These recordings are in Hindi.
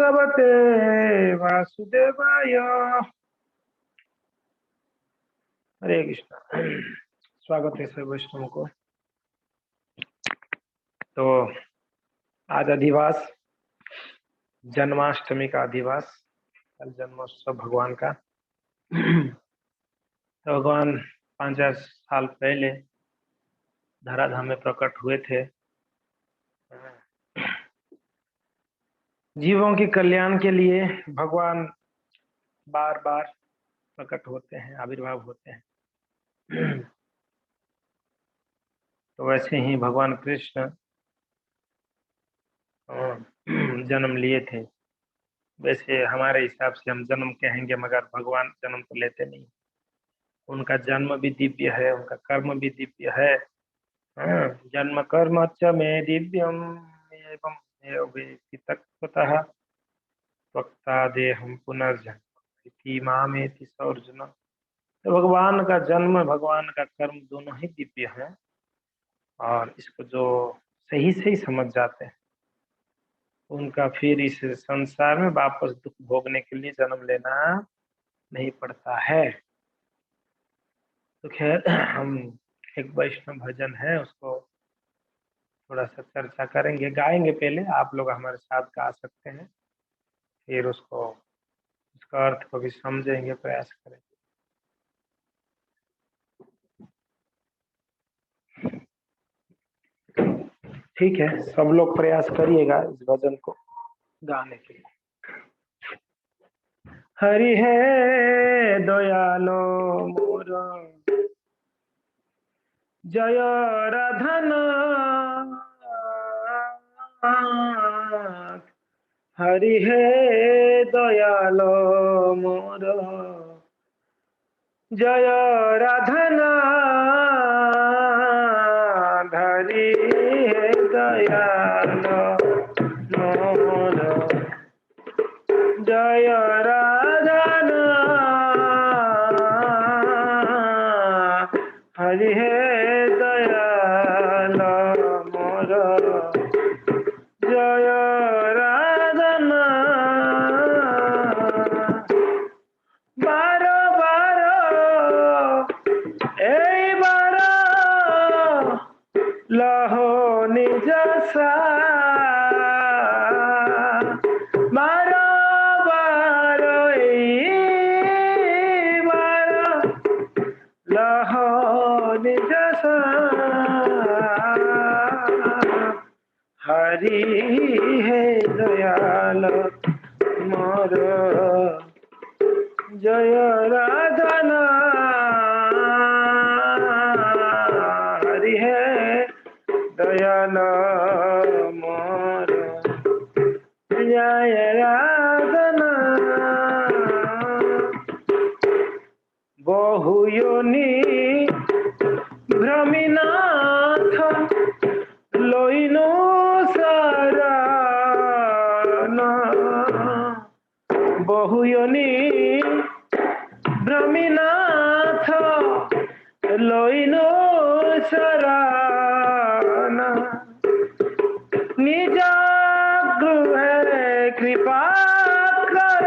भगवते वासुदेवाय। हरे कृष्णा। स्वागत है सभी वैष्णवों को। तो आज अधिवास, जन्माष्टमी का अधिवास, कल जन्मोत्सव भगवान का। तो भगवान 5000 साल पहले धराधाम में प्रकट हुए थे। जीवों के कल्याण के लिए भगवान बार बार प्रकट होते हैं, आविर्भाव होते हैं। तो वैसे ही भगवान कृष्ण जन्म लिए थे। वैसे हमारे हिसाब से हम जन्म कहेंगे, मगर भगवान जन्म तो लेते नहीं। उनका जन्म भी दिव्य है, उनका कर्म भी दिव्य है। जन्म कर्म च मे दिव्यम एवं वेत्ति तत्त्वतः त्वक्ता देहम पुनर्जन्म मामेति स अर्जुन। तो भगवान का जन्म, भगवान का कर्म दोनों ही दिव्य हैं। और इसको जो सही सही समझ जाते हैं उनका फिर इस संसार में वापस दुख भोगने के लिए जन्म लेना नहीं पड़ता है। तो खैर, हम एक वैष्णव भजन है, उसको थोड़ा सा चर्चा करेंगे, गाएंगे। पहले आप लोग हमारे साथ गा सकते हैं, फिर उसको, उसका अर्थ को भी समझेंगे, प्रयास करेंगे। ठीक है, सब लोग प्रयास करिएगा इस भजन को गाने के लिए। हरि है दयालो मोर जय राधन, हरि है दयालो मोर जय राधन, हरि है दयालो मोर जय राधन, हरि है दयालो मोर जय राधन। बारो बारो ए बारो लहो निज सा, बारो बारो ए बारो लहो निज सा, हरि है दयाल मोर जय राधन, हरि है दयाल मोर जय राधन। बहु योनि भ्रमिनाथ लोइनो सारण, बहु योनि भ्रमिनाथ लोइनो शरण, निज गृह कृपा कर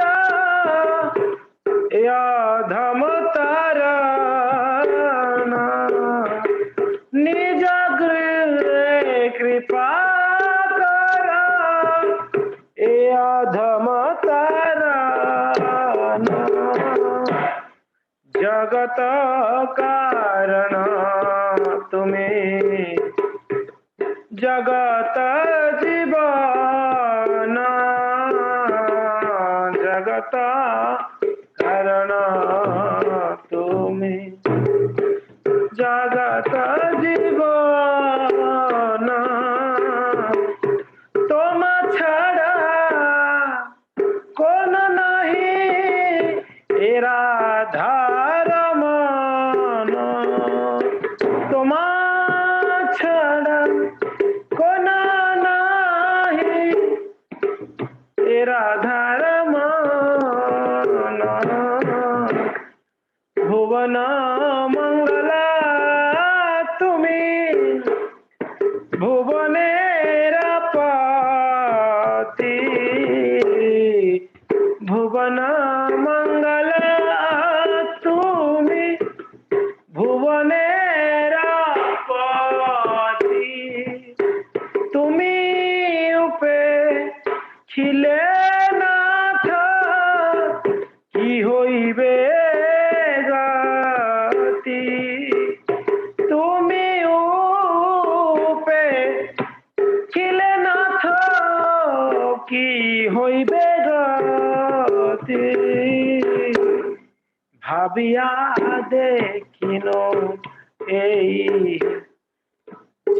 याधम तारण, निज गृह कृपा कर याधम तारण, जगत कारण तुम्हें जगत जीवन, जगत कारण तुम्हें जगत जीवन, तुम छड़ा कौन नहीं राधार मन, तुम छड़ा कौन नहीं राधार मन, भुवन मंगला तुम्हें भुवनेर पति, ছিলে নাথ কি হইবে গতি, তুমি উপে ছিলে নাথ কি হইবে গতি, ভাবিয়া দেখিন এই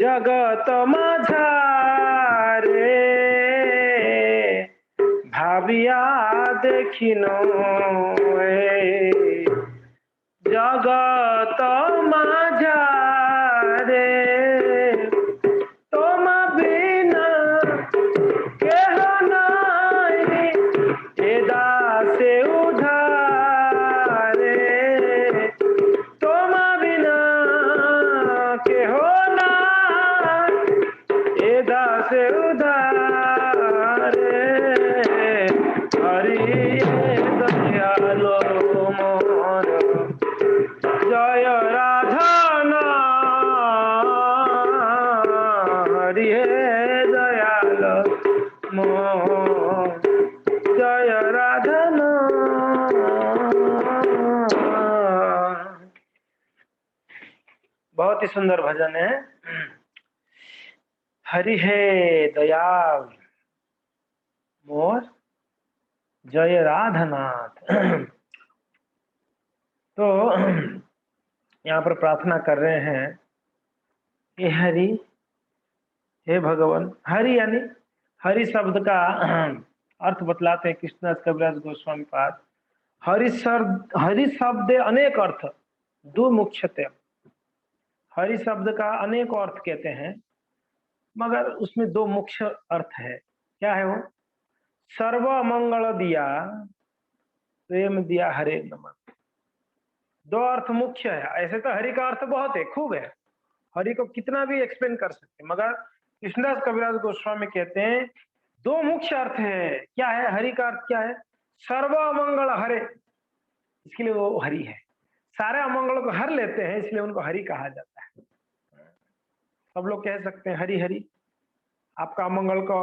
জগত মাঝারে, ভাবিয়া দেখিন এই জগত মাঝারে, তোমা বিনা কেহ নাই এ দাসে উধারে, তোমা বিনা কেহ নাই এ দাসে উধারে, হরি দয়ালো মোর জয় রাধন, হরি দয়াল মোর জয় রাধन। बहुत ही सुंदर भजन है। हरि है दयाल मोर जय राधनाथ। तो यहाँ पर प्रार्थना कर रहे हैं कि हरि, हे भगवान। हरि यानी, हरि शब्द का अर्थ बतलाते हैं कृष्णदास कविराज गोस्वामी पाद। हरि शब्द अनेक अर्थ दो मुख्यते। हरि शब्द का अनेक अर्थ कहते हैं, मगर उसमें दो मुख्य अर्थ है। क्या है वो? सर्व मंगल दिया, प्रेम दिया हरे नमः। दो अर्थ मुख्य है। ऐसे तो हरि का अर्थ बहुत है, खूब है, हरि को कितना भी एक्सप्लेन कर सकते हैं, मगर कृष्णदास कविराज गोस्वामी कहते हैं दो मुख्य अर्थ है। क्या है हरि का अर्थ? क्या है? सर्व अमंगल हरे, इसके लिए वो हरि है। सारे अमंगल को हर लेते हैं, इसलिए उनको हरि कहा जाता है। सब लोग कह सकते हैं हरि हरि, आपका अमंगल को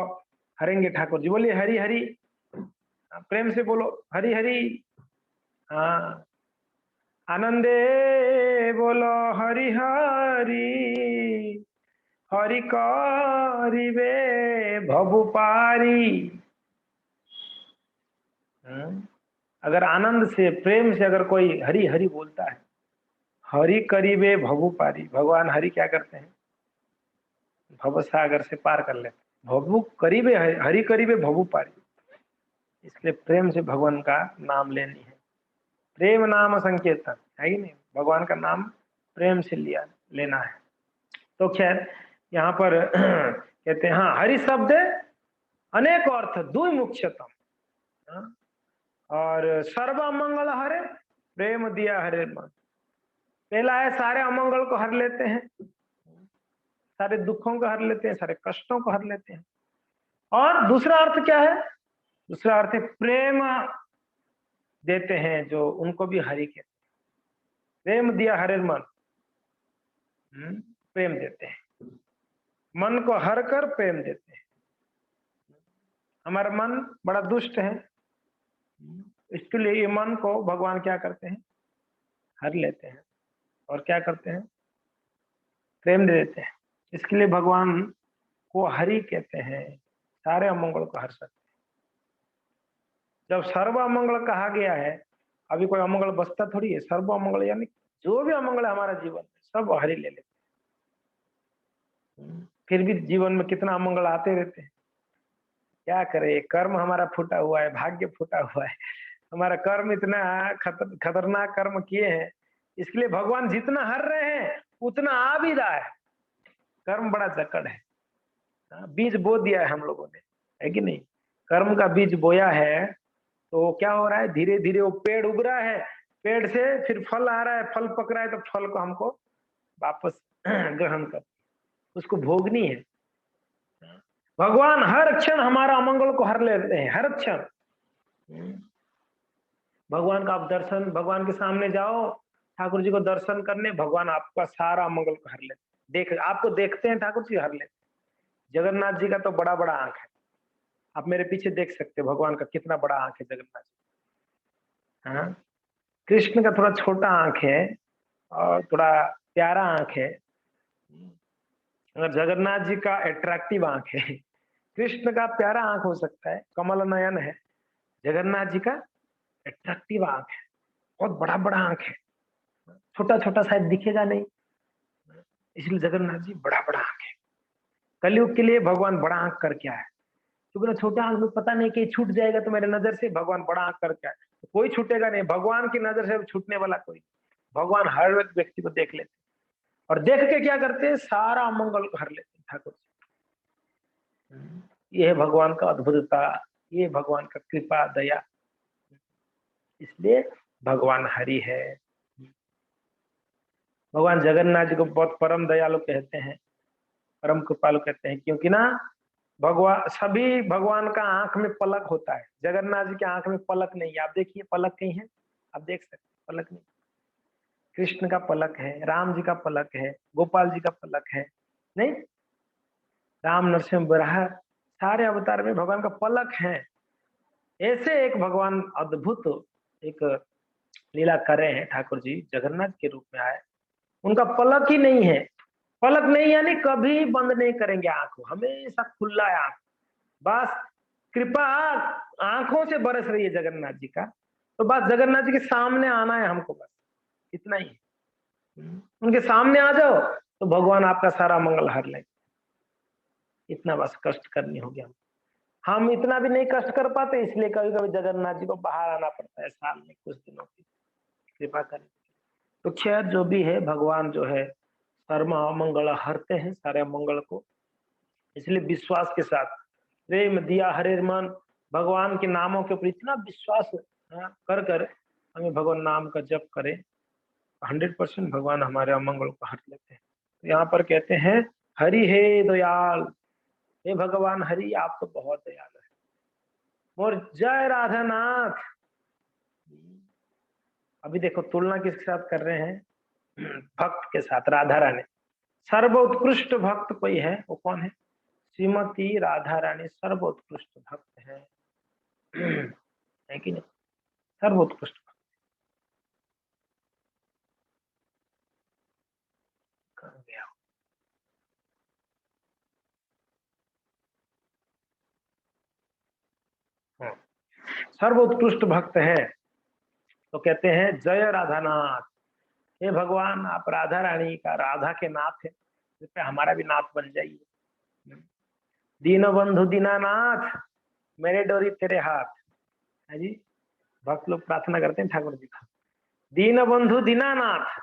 हरेंगे ठाकुर जी। बोलिए हरि हरि, प्रेम से बोलो हरि हरि। हाँ, आनंदे बोलो हरि हरि, हरि करिबे भवु पारी। अगर आनंद से, प्रेम से अगर कोई हरि हरि बोलता है, हरि करिबे भवु पारी, भगवान हरि क्या करते हैं? भव सागर से पार कर लेते। भवु करिबे, हरि करिबे भवु पारी, इसलिए प्रेम से भगवान का नाम लेनी है। प्रेम नाम संकीर्तन है कि नहीं? भगवान का नाम प्रेम से लेना है। तो खैर यहाँ पर कहते हैं हाँ, हरि शब्द अनेक अर्थ दुई मुख्यतम, और सर्व अमंगल हरे, प्रेम दिया हरे मन। पहला है सारे अमंगल को हर लेते हैं, सारे दुखों को हर लेते हैं, सारे कष्टों को हर लेते हैं। और दूसरा अर्थ क्या है? दूसरा अर्थ है प्रेम देते हैं, जो उनको भी हरि कहते हैं। प्रेम दिया हरे मन, प्रेम देते हैं, मन को हर कर प्रेम देते हैं। हमारा मन बड़ा दुष्ट है, इसके लिए ये मन को भगवान क्या करते हैं? हर लेते हैं। और क्या करते हैं? प्रेम दे देते हैं। इसके लिए भगवान को हरि कहते हैं, सारे अमंगल को हर सकते हैं। जब सर्व अमंगल कहा गया है, अभी कोई अमंगल बचता थोड़ी है। सर्व अमंगल यानी जो भी अमंगल है हमारा जीवन में, सब हरि ले लेते हैं। फिर भी जीवन में कितना अमंगल आते रहते हैं, क्या करे? कर्म हमारा फूटा हुआ है, भाग्य फूटा हुआ है, हमारा कर्म इतना खतरनाक कर्म किए हैं, इसलिए भगवान जितना हर रहे हैं उतना आ भी रहा है। कर्म बड़ा जकड़ है। बीज बो दिया है हम लोगों ने, है कि नहीं? कर्म का बीज बोया है, तो क्या हो रहा है? धीरे धीरे वो पेड़ उग रहा है, पेड़ से फिर फल आ रहा है, फल पक रहा है, तो फल को हमको वापस ग्रहण कर, उसको भोगनी है। भगवान हर क्षण हमारा अमंगल को हर लेते हैं, हर क्षण। भगवान का आप दर्शन, भगवान के सामने जाओ ठाकुर जी को दर्शन करने, भगवान आपका सारा अमंगल को हर लेते। आपको देखते हैं ठाकुर जी, हर लेते। जगन्नाथ जी का तो बड़ा बड़ा आंख है, आप मेरे पीछे देख सकते हो भगवान का कितना बड़ा आंख है जगन्नाथ जी। हाँ, कृष्ण का थोड़ा छोटा आंख है और थोड़ा प्यारा आंख है। अगर जगन्नाथ जी का अट्रैक्टिव आंख है, कृष्ण का प्यारा आंख हो सकता है, कमल नयन है, जगन्नाथ जी का अट्रैक्टिव आंख है, बहुत बड़ा बड़ा आंख है, छोटा छोटा शायद दिखेगा नहीं, इसलिए जगन्नाथ जी बड़ा बड़ा आंख है। कलयुग के लिए भगवान बड़ा आंख करके आया, क्योंकि ना छोटा आंख में पता नहीं कि छूट जाएगा तो मेरे नजर से, भगवान बड़ा आंख करके आया तो कोई छूटेगा नहीं, भगवान की नजर से छूटने वाला कोई। भगवान हर एक व्यक्ति को देख लेते और देख के क्या करते हैं, सारा अमंगल को हर लेते हैं ठाकुर जी। ये है भगवान का अद्भुतता, ये भगवान का कृपा दया, इसलिए भगवान हरि है। भगवान जगन्नाथ जी को बहुत परम दयालु कहते हैं, परम कृपालु कहते हैं, क्योंकि ना भगवान सभी भगवान का आंख में पलक होता है, जगन्नाथ जी के आंख में पलक नहीं है। आप देखिए पलक कहीं है, आप देख सकते हैं पलक नहीं। कृष्ण का पलक है, राम जी का पलक है, गोपाल जी का पलक है नहीं, राम नरसिंह बराह सारे अवतार में भगवान का पलक है। ऐसे एक भगवान अद्भुत एक लीला कर रहे हैं ठाकुर जी, जगन्नाथ के रूप में आए, उनका पलक ही नहीं है। पलक नहीं यानी कभी बंद नहीं करेंगे आंख को, हमेशा खुला है आंख। बस कृपा आंखों से बरस रही है जगन्नाथ जी का, तो बस जगन्नाथ जी के सामने आना है हमको, बस इतना ही। उनके सामने आ जाओ तो भगवान आपका सारा मंगल हर लेंगे। इतना बस कष्ट करनी होगी हम इतना भी नहीं कष्ट कर पाते, इसलिए कभी कभी जगन्नाथ जी को बाहर आना पड़ता है साल में कुछ दिनों की कृपा करें। तो खैर जो भी है, भगवान जो है सर्व मंगल हरते हैं सारे मंगल को, इसलिए विश्वास के साथ प्रेम दिया हरे मन, भगवान के नामों के ऊपर इतना विश्वास कर कर हमें भगवान नाम का जप करें, 100% भगवान हमारे अमंगल को हर लेते हैं। तो यहाँ पर कहते हैं हरि हे दयाल, हे भगवान हरि आप तो बहुत दयाल है। और जय राधानाथ। अभी देखो तुलना किसके साथ कर रहे हैं, भक्त के साथ, राधा रानी। सर्वोत्कृष्ट भक्त कोई है, वो कौन है, श्रीमती राधा रानी सर्वोत्कृष्ट भक्त है कि नहीं, सर्वोत्कृष्ट भक्त। कहाँ गया? हाँ, सर्वोत्कृष्ट भक्त है। तो कहते हैं जय राधानाथ, हे भगवान आप राधा रानी का, राधा के नाथ है, कृपया हमारा भी नाथ बन जाइए। दीन बंधु दीनानाथ, मेरे डोरी तेरे हाथ है जी। भक्त लोग प्रार्थना करते हैं ठाकुर जी का, दीन बंधु दीनानाथ,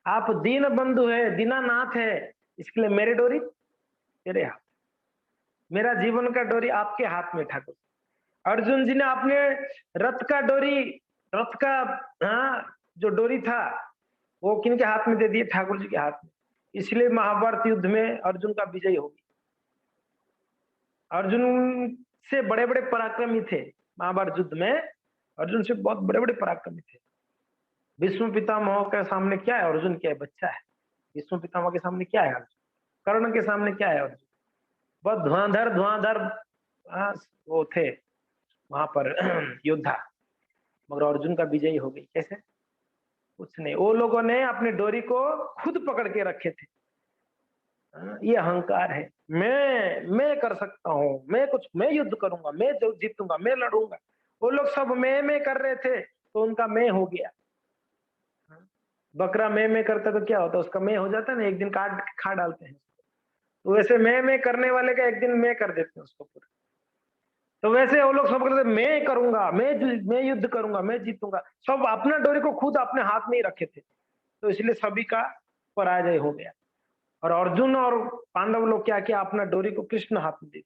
आप दीन बंधु है, दीनानाथ है, इसके लिए मेरे डोरी तेरे हाथ, मेरा जीवन का डोरी आपके हाथ में ठाकुर। अर्जुन जी ने अपने रथ का डोरी, रथ का जो डोरी था वो किनके हाथ में दे दिए, ठाकुर जी के हाथ में, इसलिए महाभारत युद्ध में अर्जुन का विजय होगी। अर्जुन से बड़े बड़े पराक्रमी थे महाभारत युद्ध में, अर्जुन से बहुत बड़े बड़े पराक्रमी थे। भीष्म पितामह के सामने क्या है अर्जुन, क्या है, बच्चा है। भीष्म पितामह के सामने क्या है अर्जुन, कर्ण के सामने क्या है अर्जुन, बहुत धुआंधर धुआंधर वो थे वहां पर योद्धा, मगर अर्जुन का विजय हो गई कैसे, कुछ नहीं, वो लोगों ने अपने डोरी को खुद पकड़ के रखे थे। ये अहंकार है, मैं कर सकता हूँ, मैं युद्ध करूंगा, मैं जो जीतूंगा, मैं लड़ूंगा। वो लोग सब मैं कर रहे थे तो उनका मैं हो गया। बकरा मैं करता तो क्या होता, उसका मैं हो जाता ना, एक दिन काट खा डालते हैं। तो वैसे मैं करने वाले का एक दिन मैं कर देते हैं उसको पूरा। तो वैसे वो लोग सब करते मैं करूंगा, मैं युद्ध करूंगा, मैं जीतूंगा, सब अपना डोरी को खुद अपने हाथ में ही रखे थे, तो इसलिए सभी का पराजय हो गया। और अर्जुन और पांडव लोग क्या किया, अपना डोरी को कृष्ण हाथ में दे,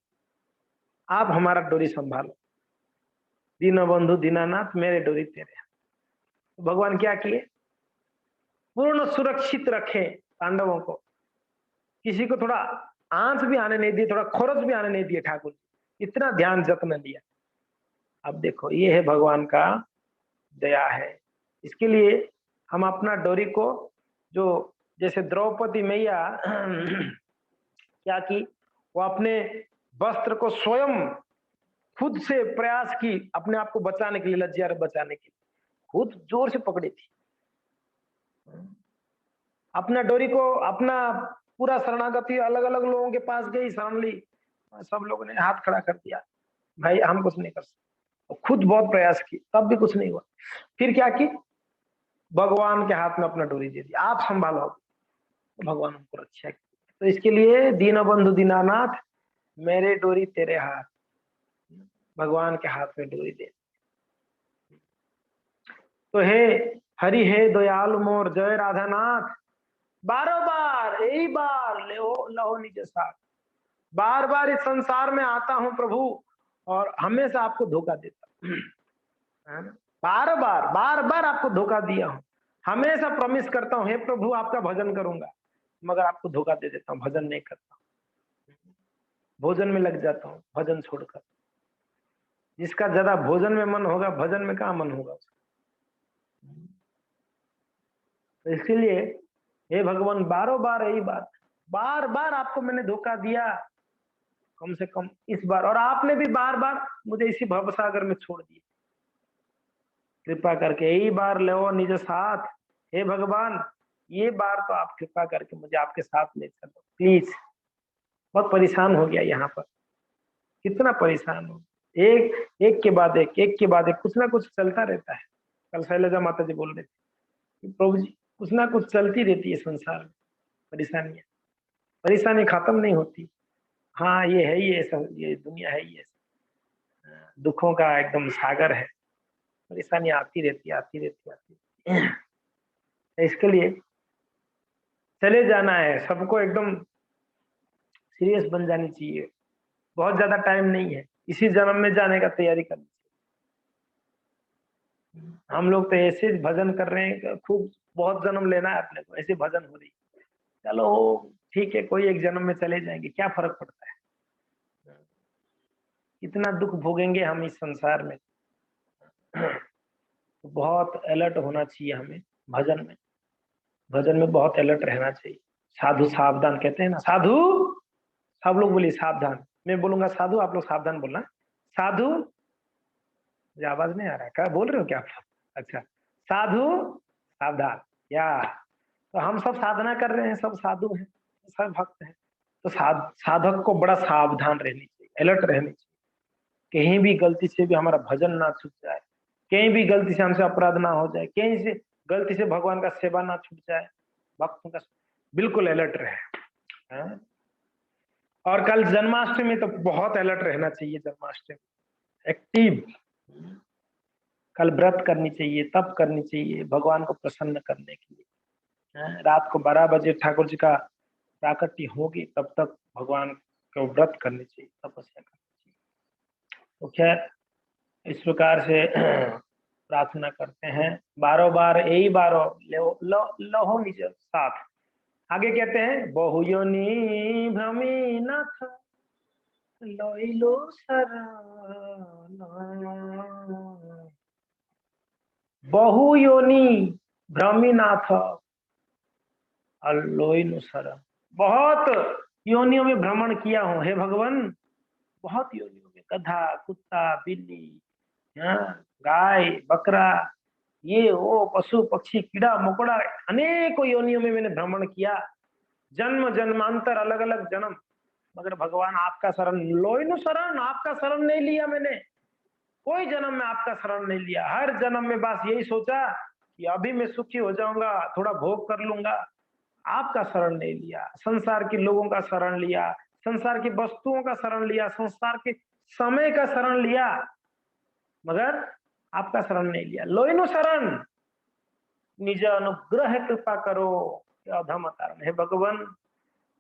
आप हमारा डोरी संभालो, दीन बंधु दीनानाथ मेरे डोरी तेरे। तो भगवान क्या किए, पूर्ण सुरक्षित रखे पांडवों को, किसी को थोड़ा आंच भी आने नहीं दिए, थोड़ा खोरच भी आने नहीं दिए ठाकुर, इतना ध्यान जत्न दिया। अब देखो ये है भगवान का दया है। इसके लिए हम अपना डोरी को, जो जैसे द्रौपदी मैया क्या की, वो अपने वस्त्र को स्वयं खुद से प्रयास की अपने आप को बचाने के लिए, लज्जा बचाने के लिए खुद जोर से पकड़ी थी। अपना डोरी को, अपना पूरा शरणागति अलग अलग लोगों के पास गई, शरण ली, सब लोगों ने हाथ खड़ा कर दिया, भाई हम कुछ नहीं कर सकते। खुद बहुत प्रयास की तब भी कुछ नहीं हुआ। फिर क्या की, भगवान के हाथ में अपना डोरी दे दिया, आप संभालो। तो भगवान हमको रक्षा की। तो इसके लिए दीन बंधु दीनानाथ मेरे डोरी तेरे हाथ, भगवान के हाथ में डोरी दे। तो हे हरि हे दयालु मोर जय राधानाथ, बारों बार यही बार लहो निज साथ, बार बार इस संसार में आता हूं प्रभु और हमेशा आपको धोखा देता हूं। बार बार आपको धोखा दिया हूं, हमेशा प्रॉमिस करता हूं हे प्रभु आपका भजन करूंगा, मगर आपको धोखा दे देता हूं, भजन नहीं करता, भोजन में लग जाता हूं भजन छोड़कर। जिसका ज्यादा भोजन में मन होगा, भजन में कहाँ मन होगा उसका। तो इसलिए हे भगवान बारों बार यही बात, बार बार आपको मैंने धोखा दिया, कम से कम इस बार, और आपने भी बार बार मुझे इसी भवसागर में छोड़ दिया, कृपा करके यही बार लो निज साथ, हे भगवान ये बार तो आप कृपा करके मुझे आपके साथ ले चलो प्लीज। बहुत परेशान हो गया यहाँ पर, कितना परेशान हो, एक के बाद एक के बाद एक कुछ ना कुछ चलता रहता है। कल शैलजा माता जी बोल रहे थे प्रभु जी कुछ ना कुछ चलती रहती है संसार में, परेशानियां, परेशानी खत्म नहीं होती। हाँ ये है ही ऐसा, ये दुनिया है ही ऐसा, दुखों का एकदम सागर है, परेशानी आती रहती है, आती रहती है, आती रहती है। इसके लिए चले जाना है सबको, एकदम सीरियस बन जानी चाहिए, बहुत ज्यादा टाइम नहीं है, इसी जन्म में जाने का तैयारी करनी चाहिए। हम लोग तो ऐसे भजन कर रहे हैं, खूब बहुत जन्म लेना है अपने को, ऐसे भजन हो रही, चलो ठीक है कोई एक जन्म में चले जाएंगे, क्या फर्क पड़ता है। इतना दुख भोगेंगे हम इस संसार में, तो बहुत अलर्ट होना चाहिए हमें भजन में, भजन में बहुत अलर्ट रहना चाहिए। साधु सावधान कहते हैं ना, साधु, सब लोग बोलिए सावधान, मैं बोलूंगा साधु, आप लोग सावधान बोलना। साधु, मुझे आवाज नहीं आ रहा है, क्या बोल रहे हो क्या आप? अच्छा, साधु सावधान, या तो हम सब साधना कर रहे हैं, सब साधु हैं, सब भक्त हैं, तो साधक को बड़ा सावधान रहनी चाहिए, अलर्ट रहनी चाहिए, कहीं भी गलती से भी हमारा भजन ना छूट जाए, कहीं भी गलती से हमसे अपराध ना हो जाए, कहीं से गलती से भगवान का सेवा ना छूट जाए, भक्तों का बिल्कुल अलर्ट रहे। हाँ? और कल जन्माष्टमी तो बहुत अलर्ट रहना चाहिए, जन्माष्टमी एक्टिव, कल व्रत करनी चाहिए, तप करनी चाहिए भगवान को प्रसन्न करने के लिए। रात को 12 बजे ठाकुर जी का प्राकट्य होगी, तब तक भगवान को व्रत करनी चाहिए, तपस्या करनी चाहिए। तो खैर इस प्रकार से प्रार्थना करते हैं, बारों बार यही बारों लहो निज साथ। आगे कहते हैं बहु योनि भ्रमी नाथ लइलो शरण, बहु योनि भ्रमी नाथ लोइलो शरण, बहुत योनियों में भ्रमण किया हूं हे भगवान, बहुत योनियों में, गधा कुत्ता बिल्ली, हाँ, गाय बकरा, ये वो पशु पक्षी कीड़ा मकोड़ा, अनेकों योनियों में मैंने भ्रमण किया, जन्म जन्मांतर अलग अलग जन्म, मगर भगवान आपका शरण लोइनो शरण, आपका शरण नहीं लिया मैंने, कोई जन्म में आपका शरण नहीं लिया। हर जन्म में बस यही सोचा कि अभी मैं सुखी हो जाऊंगा, थोड़ा भोग कर लूंगा, आपका शरण नहीं लिया, संसार के लोगों का शरण लिया, संसार की वस्तुओं का शरण लिया, संसार के समय का शरण लिया, मगर आपका शरण नहीं लिया। लोइनो शरण, निज अनुग्रह कृपा करो, अधम अतारण, हे भगवान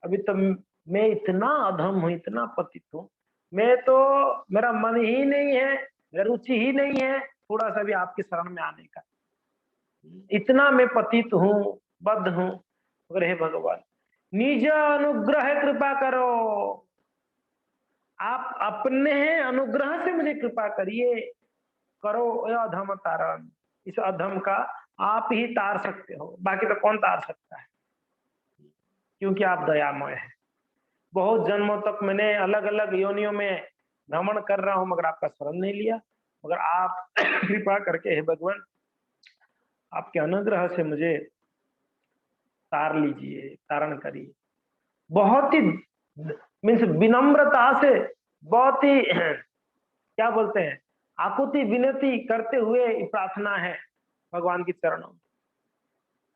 अभी तो मैं इतना अधम हूं, इतना पतित हूं, मैं तो, मेरा मन ही नहीं है, मेरा रुचि ही नहीं है थोड़ा सा भी आपकी शरण में आने का, इतना मैं पतित हूं, बद्ध हूं, मगर हे भगवान निज अनुग्रह कृपा करो, आप अपने अनुग्रह से मुझे कृपा करिए, करो अधम तारण, इस अधम का आप ही तार सकते हो, बाकी तो कौन तार सकता है, क्योंकि आप दयामय हैं। बहुत जन्मों तक मैंने अलग अलग योनियों में भ्रमण कर रहा हूं, मगर आपका शरण नहीं लिया। मगर आप कृपा करके हे भगवान, आपके अनुग्रह से मुझे तार लीजिए, तारण करिए। बहुत ही मीन्स विनम्रता से, बहुत ही क्या बोलते हैं, आकुति विनती करते हुए प्रार्थना है भगवान के चरणों में।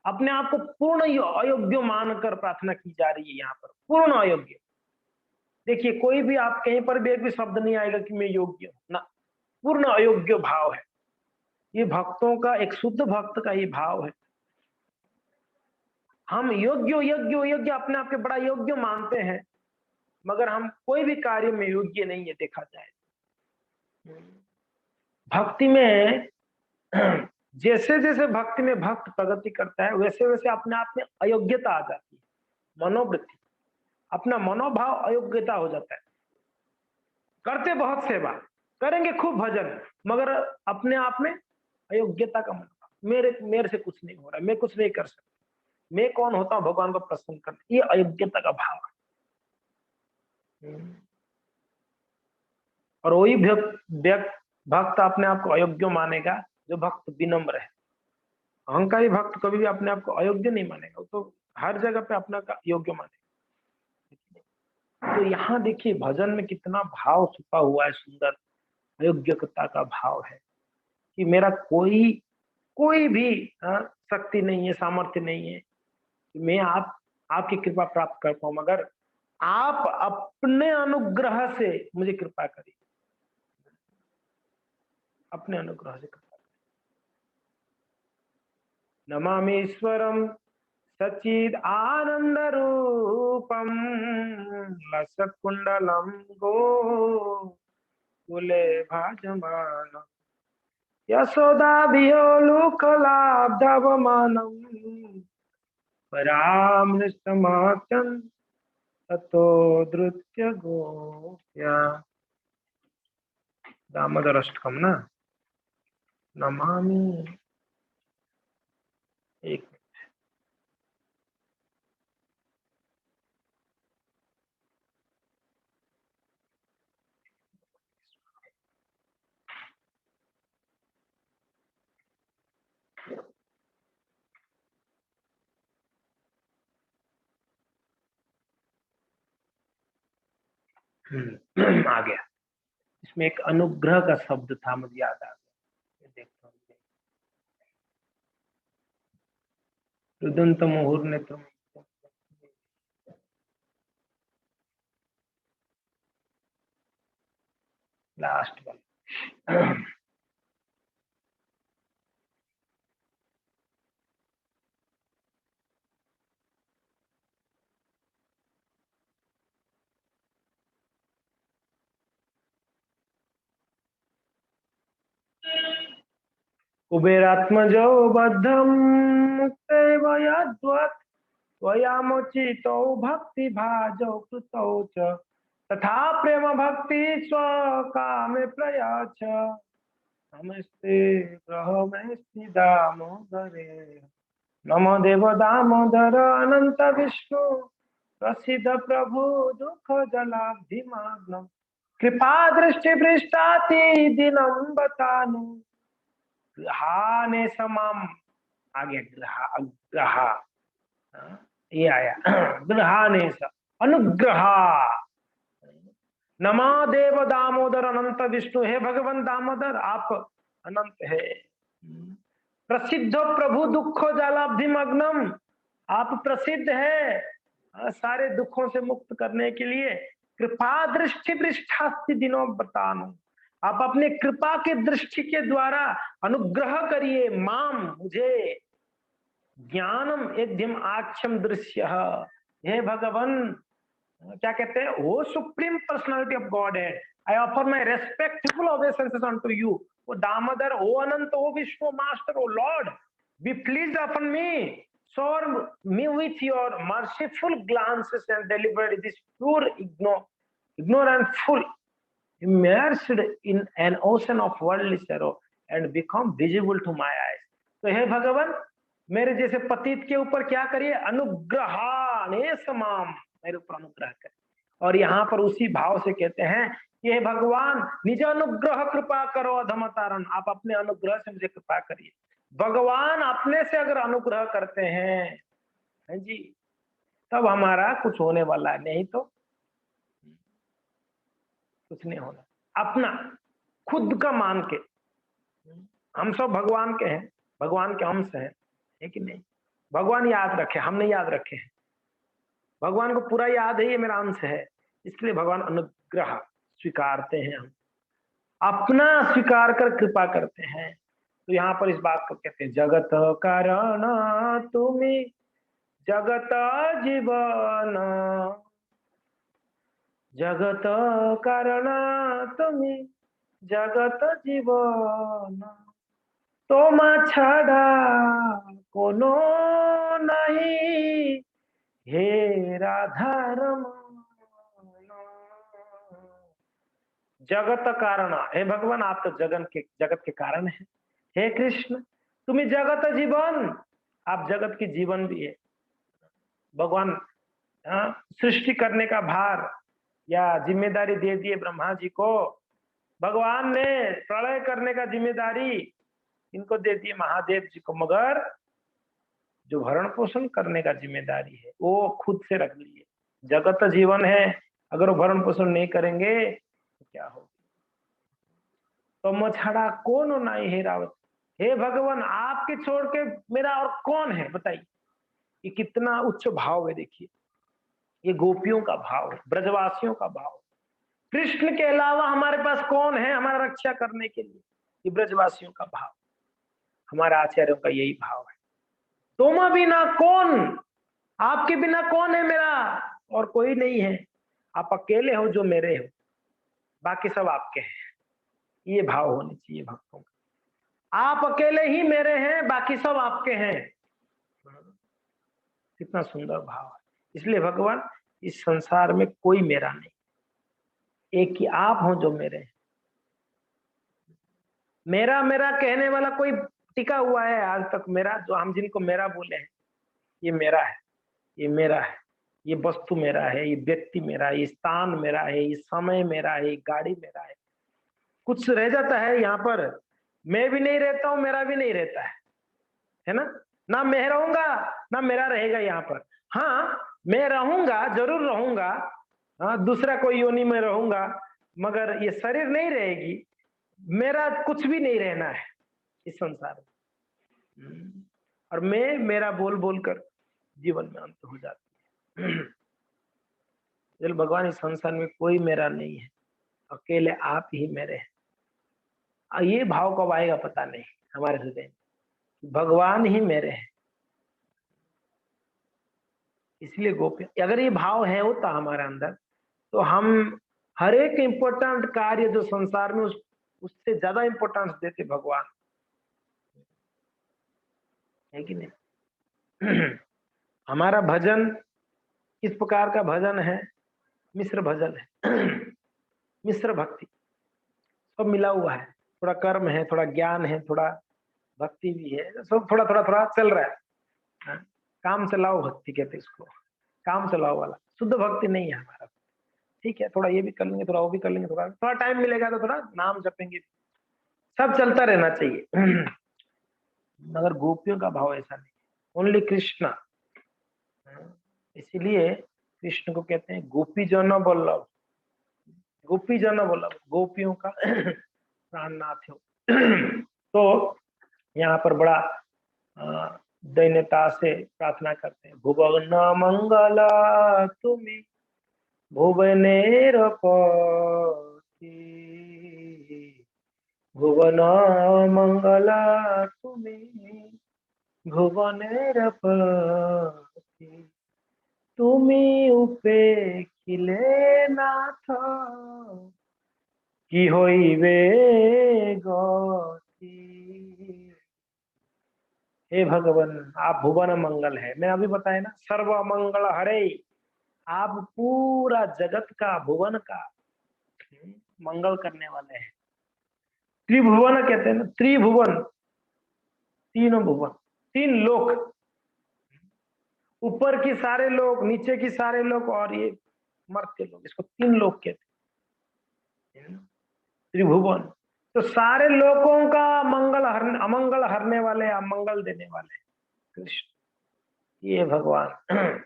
अपने आप को पूर्ण अयोग्य मानकर प्रार्थना की जा रही है यहाँ पर, पूर्ण अयोग्य। देखिए कोई भी आप कहीं पर भी एक भी शब्द नहीं आएगा कि मैं योग्य हूं ना, पूर्ण अयोग्य भाव है। ये भक्तों का, एक शुद्ध भक्त का ही भाव है। हम योग्य योग्य योग्य अपने आप के बड़ा योग्य मानते हैं, मगर हम कोई भी कार्य में योग्य नहीं है देखा जाए। भक्ति में जैसे जैसे भक्ति में भक्त प्रगति करता है, वैसे वैसे अपने आप में अयोग्यता आ जाती है, मनोवृत्ति, अपना मनोभाव अयोग्यता हो जाता है। करते बहुत सेवा, करेंगे खूब भजन, मगर अपने आप में अयोग्यता का मनोभाव, मेरे मेरे से कुछ नहीं हो रहा, मैं कुछ नहीं कर सकता, मैं कौन होता हूं भगवान को प्रसन्न करने, ये अयोग्यता का भाव है। और वही भक्त अपने आप को अयोग्य मानेगा जो भक्त विनम्र है। अहंकारी भक्त कभी भी अपने आप को अयोग्य नहीं मानेगा, वो तो हर जगह पे अपना का योग्य मानेगा। तो यहाँ देखिए भजन में कितना भाव छुपा हुआ है, सुंदर अयोग्यता का भाव है कि मेरा कोई कोई भी शक्ति नहीं है, सामर्थ्य नहीं है कि मैं आपकी कृपा प्राप्त कर पाऊं, मगर आप अपने अनुग्रह से मुझे कृपा करिए, अपने अनुग्रह से कृपा। नमामीश्वरम सचिद आनंद रूपम लसकुंडलम गो कुले भाजमान यशोदाभियोलुकलाब्धवमानम परामृष्टमाचन ततो धृत्य गोप्या। दामोदर अष्टकम ना, नमामि। एक आ गया। इसमें एक अनुग्रह का शब्द था, मुझे याद आ गया, देखता हूँ। रुदंत मुहुर ने तुम लास्ट वाला। कुबेरात्मजो बद्धम मुक्तैवयद्वत् त्वयामुचितो भक्ति भाजो कृतौ च तथा प्रेम भक्ति स्वकामे प्रयाच नमस्ते ग्रहमेस्ति दामोदरे। नमो देव दामोदर अनंत विष्णु प्रसिद्ध प्रभु दुख जलाब्धिमाग्नम कृपा दृष्टि पृष्ठाति दिनम बतानु ग्रहाने समाम। आगे ग्रहा ये आया ग्रहाने स अनुग्रहा। नमा देव दामोदर अनंत विष्णु, हे भगवान दामोदर आप अनंत है। प्रसिद्ध प्रभु दुखो जालाब्धि मग्नम, आप प्रसिद्ध है सारे दुखों से मुक्त करने के लिए। कृपा दृष्टि पृष्ठास्ति दिनों बतानु, आप अपने कृपा के दृष्टि के द्वारा अनुग्रह करिए माम मुझे। ज्ञानम एध्यम आक्षम दृश्य, हे भगवान क्या कहते हैं, वो सुप्रीम पर्सनालिटी ऑफ गॉड है। I offer my respectful obeisances on to you. वो Damodar, O Anant, O Vishnu master, O lord, be please upon me, shower me with your merciful glances and deliver this pure ignorant fool immersed in an ocean of worldly sorrow and become visible to my eyes। तो हे भगवान मेरे जैसे पतित के ऊपर क्या करिए, अनुग्रहाने समाम, मेरे ऊपर अनुग्रह करें। और यहाँ पर उसी भाव से कहते हैं ये भगवान निज अनुग्रह कृपा करो अधम तारण, आप अपने अनुग्रह से मुझे कृपा करिए। भगवान अपने से अगर अनुग्रह करते हैं, है जी, तब हमारा कुछ होने वाला है, नहीं तो कुछ नहीं होना। अपना खुद का मान के, हम सब भगवान के हैं, भगवान के अंश हैं, है कि नहीं? भगवान याद रखे, हम नहीं याद रखे हैं। भगवान को पूरा याद है ये मेरा अंश है, इसलिए भगवान अनुग्रह स्वीकारते हैं, हम अपना स्वीकार कर कृपा करते हैं। तो यहाँ पर इस बात को कहते हैं जगत कारण तुम्हें जगत जीवन, जगत कारण तुम्हें जगत जीवन, तोमा छाड़ा कोनो नहीं हे राधारमण। जगत कारण, हे भगवान आप तो जगत के कारण है। हे कृष्ण तुम्हें जगत जीवन, आप जगत की जीवन भी है। भगवान सृष्टि करने का भार या जिम्मेदारी दे दिए ब्रह्मा जी को, भगवान ने प्रलय करने का जिम्मेदारी इनको दे दिए महादेव जी को, मगर जो भरण पोषण करने का जिम्मेदारी है वो खुद से रख लिए। जगत जीवन है, अगर वो भरण पोषण नहीं करेंगे तो क्या होगा? तो मछड़ा कौन नहीं है रावत, हे भगवान आपके छोड़ के मेरा और कौन है बताइए। ये कितना उच्च भाव है, देखिए ये गोपियों का भाव है, ब्रजवासियों का भाव। कृष्ण के अलावा हमारे पास कौन है हमारा रक्षा करने के लिए? ये ब्रजवासियों का भाव, हमारे आचार्यों का यही भाव है। तुम बिना कौन, आपके बिना कौन है मेरा, और कोई नहीं है, आप अकेले हो जो मेरे हो, बाकी सब आपके हैं। ये भाव होने चाहिए भक्तों का, आप अकेले ही मेरे हैं, बाकी सब आपके हैं। कितना सुंदर भाव है। इसलिए भगवान इस संसार में कोई मेरा नहीं, एक ही आप हो जो मेरे हैं। मेरा मेरा कहने वाला कोई टिका हुआ है आज तक? मेरा, जो हम जिनको मेरा बोले हैं, ये मेरा है, ये मेरा है, ये वस्तु मेरा है, ये व्यक्ति मेरा है, ये स्थान मेरा है, ये समय मेरा है, ये गाड़ी मेरा है। कुछ रह जाता है यहाँ पर, मैं भी नहीं रहता हूं, मेरा भी नहीं रहता है ना? ना मैं रहूंगा ना मेरा रहेगा यहाँ पर। हाँ मैं रहूंगा, जरूर रहूंगा, हाँ दूसरा कोई योनि में रहूंगा, मगर ये शरीर नहीं रहेगी, मेरा कुछ भी नहीं रहना है इस संसार में। और मैं मेरा बोल बोल कर जीवन में अंत हो जाती है। चल भगवान इस संसार में कोई मेरा नहीं है, अकेले आप ही मेरे हैं। ये भाव कब आएगा पता नहीं हमारे हृदय में, भगवान ही मेरे हैं। इसलिए गोपी, अगर ये भाव है होता हमारे अंदर, तो हम हर एक इम्पोर्टेंट कार्य जो संसार में उससे ज्यादा इम्पोर्टेंस देते भगवान, है कि नहीं? हमारा भजन किस प्रकार का भजन है? मिश्र भजन है। मिश्र भक्ति, सब मिला हुआ है, थोड़ा कर्म है, थोड़ा ज्ञान है, थोड़ा भक्ति भी है, सब थोड़ा थोड़ा थोड़ा चल रहा है। हाँ? काम चलाओ भक्ति कहते इसको, काम चलाओ वाला शुद्ध भक्ति नहीं है हमारा। ठीक है, थोड़ा ये भी कर लेंगे, थोड़ा वो भी कर लेंगे, थोड़ा थोड़ा टाइम मिलेगा तो थोड़ा नाम जपेंगे, सब चलता रहना चाहिए। मगर गोपियों का भाव ऐसा नहीं, ओनली कृष्णा। इसीलिए कृष्ण को कहते हैं गोपी जन वल्लभ, गोपी जन वल्लभ, गोपियों का प्राणनाथ हो। तो यहाँ पर बड़ा दैन्यता से प्रार्थना करते हैं, भुवन मंगला तुम्हें भुवनेर पति, भुवन मंगला तुम्हें भुवनेर पति, তুমি উপেক্ষিলে নাথ কি হইবে গতি। हे भगवान आप भुवन मंगल है, मैं अभी बताया ना, सर्व मंगल हरे, आप पूरा जगत का, भुवन का मंगल करने वाले हैं। त्रिभुवन कहते हैं ना, त्रिभुवन, तीनों भुवन, तीन लोक, ऊपर की सारे लोग, नीचे की सारे लोग, और ये मर्त्य लोक, इसको 3 लोक कहते हैं, त्रिभुवन। तो सारे लोकों का अमंगल हरने वाले, अमंगल देने वाले कृष्ण, ये भगवान।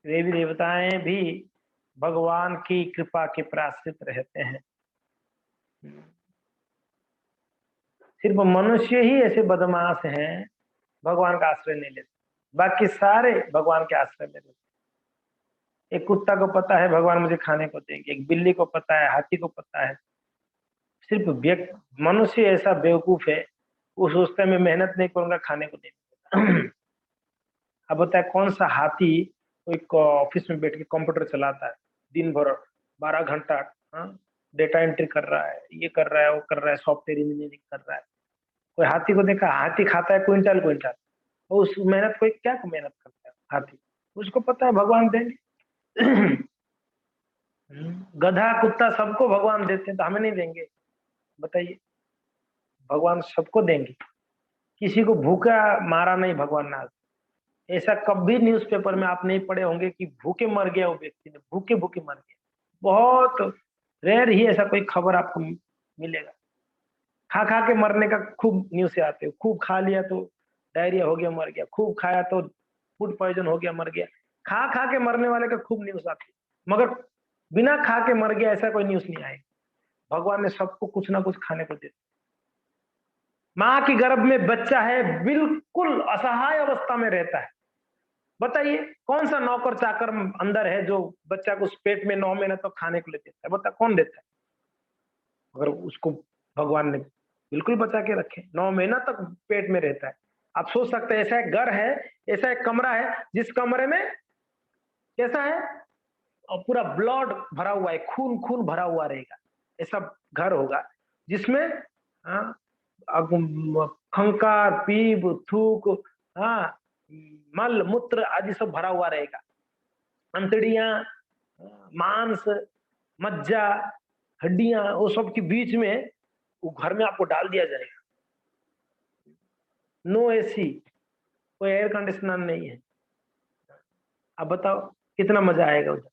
देवी देवताएं भी भगवान की कृपा के प्राश्रित रहते हैं। सिर्फ मनुष्य ही ऐसे बदमाश हैं, भगवान का आश्रय नहीं लेते, बाकी सारे भगवान के आश्रय में रहते। एक कुत्ता को पता है भगवान मुझे खाने को देंगे, एक बिल्ली को पता है, हाथी को पता है। सिर्फ मनुष्य ऐसा बेवकूफ है, वो सोचता है मैं मेहनत नहीं करूंगा खाने को नहीं। अब बताए कौन सा हाथी कोई ऑफिस में बैठ के कंप्यूटर चलाता है दिन भर 12 घंटा, डेटा एंट्री कर रहा है, ये कर रहा है, वो कर रहा है, सॉफ्टवेयर इंजीनियरिंग कर रहा है। कोई हाथी को देखा? हाथी खाता है क्विंटल क्विंटल, और उस मेहनत कोई क्या मेहनत करता है हाथी? उसको पता है भगवान देंगे। गधा कुत्ता सबको भगवान देते हैं, तो हमें नहीं देंगे? बताइए, भगवान सबको देंगे। किसी को भूखा मारा नहीं भगवान ने। ऐसा कभी न्यूज़पेपर में आप नहीं पढ़े होंगे कि भूखे मर गया वो व्यक्ति ने, भूखे भूखे मर गया। बहुत रेयर ही ऐसा कोई खबर आपको मिलेगा। खा खा के मरने का खूब न्यूज़ से आते हो, खूब खा लिया तो डायरिया हो गया मर गया, खूब खाया तो फूड पॉइजन हो गया मर गया। खा खा के मरने वाले का खूब न्यूज़ आती है, मगर बिना खा के मर गया ऐसा कोई न्यूज़ नहीं आएगा। भगवान ने सबको कुछ ना कुछ खाने को दिया। माँ की गर्भ में बच्चा है, बिल्कुल असहाय अवस्था में रहता है। बताइए कौन सा नौकर चाकर अंदर है जो बच्चा को उस पेट में 9 महीने तक खाने को ले देता है? बता कौन देता है? अगर उसको भगवान ने बिल्कुल बचा के रखे, 9 महीना तक पेट में रहता है। आप सोच सकते हैं, ऐसा एक घर है, ऐसा एक कमरा है जिस कमरे में कैसा है, और पूरा ब्लड भरा हुआ है, खून खून भरा हुआ रहेगा। ऐसा घर होगा जिसमें हाँ, खंकार, पीप, थूक, हाँ, मल मूत्र आदि सब भरा हुआ रहेगा। अंतड़ियां, मांस, मज्जा, हड्डियां, वो सब के बीच में वो घर में आपको डाल दिया जाएगा। नो एसी, कोई एयर कंडीशनर नहीं है। अब बताओ कितना मजा आएगा उधर।